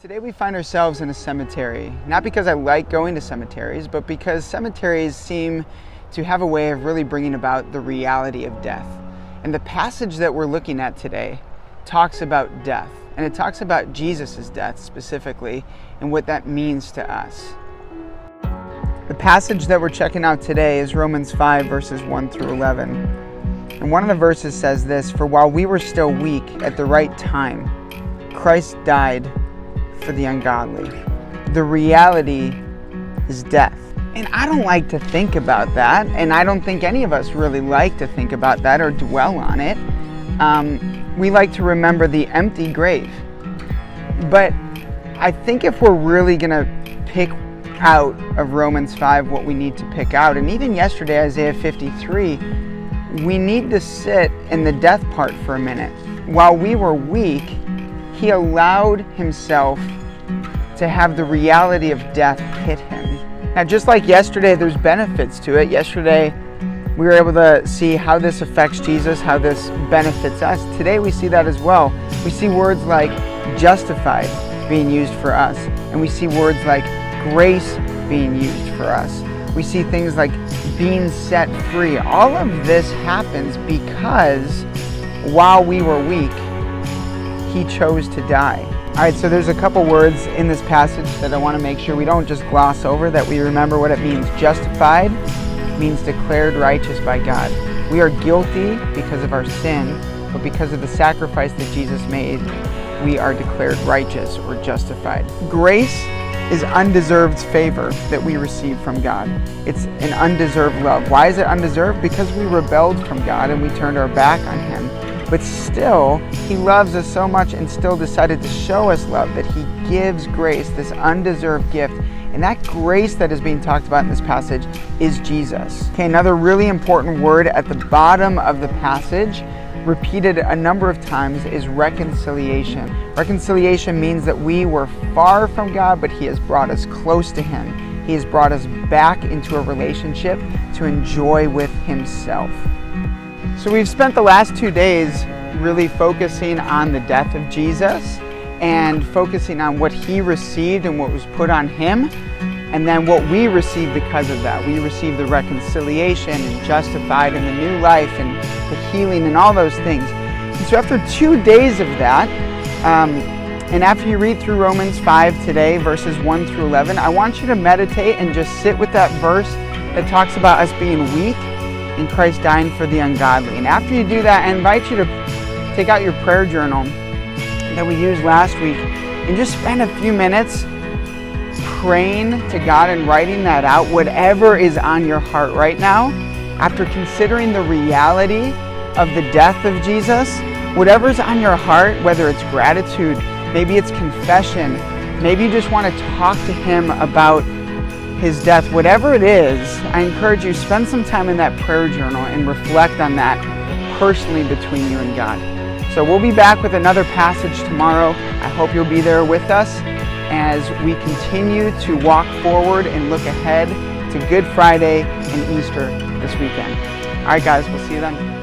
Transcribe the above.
Today we find ourselves in a cemetery, not because I like going to cemeteries, but because cemeteries seem to have a way of really bringing about the reality of death. And the passage that we're looking at today talks about death, and it talks about Jesus' death specifically and what that means to us. The passage that we're checking out today is Romans 5 verses 1 through 11. And one of the verses says this: "For while we were still weak, at the right time, Christ died for the ungodly." The reality is death. And I don't like to think about that, and I don't think any of us really like to think about that or dwell on it. We like to remember the empty grave. But I think if we're really going to pick out of Romans 5 what we need to pick out, and even yesterday, Isaiah 53, we need to sit in the death part for a minute. While we were weak, He allowed Himself to have the reality of death hit Him. Now, just like yesterday, there's benefits to it. Yesterday, we were able to see how this affects Jesus, how this benefits us. Today, we see that as well. We see words like justified being used for us, and we see words like grace being used for us. We see things like being set free. All of this happens because while we were weak, He chose to die. All right, so there's a couple words in this passage that I want to make sure we don't just gloss over, that we remember what it means. Justified means declared righteous by God. We are guilty because of our sin, but because of the sacrifice that Jesus made, we are declared righteous or justified. Grace is undeserved favor that we receive from God. It's an undeserved love. Why is it undeserved? Because we rebelled from God and we turned our back on Him. But still, He loves us so much and still decided to show us love, that He gives grace, this undeserved gift. And that grace that is being talked about in this passage is Jesus. Okay, another really important word at the bottom of the passage, repeated a number of times, is reconciliation. Reconciliation means that we were far from God, but He has brought us close to Him. He has brought us back into a relationship to enjoy with Himself. So we've spent the last 2 days really focusing on the death of Jesus and focusing on what He received and what was put on Him, and then what we received because of that. We received the reconciliation and justified in the new life and the healing and all those things. And so after 2 days of that, and after you read through Romans 5 today, verses 1 through 11, I want you to meditate and just sit with that verse that talks about us being weak and Christ dying for the ungodly. And after you do that, I invite you to take out your prayer journal that we used last week and just spend a few minutes praying to God and writing that out, whatever is on your heart right now. After considering the reality of the death of Jesus, whatever's on your heart, whether it's gratitude, maybe it's confession, maybe you just want to talk to Him about His death, whatever it is, I encourage you, spend some time in that prayer journal and reflect on that personally between you and God. So we'll be back with another passage tomorrow. I hope you'll be there with us as we continue to walk forward and look ahead to Good Friday and Easter this weekend. All right, guys, we'll see you then.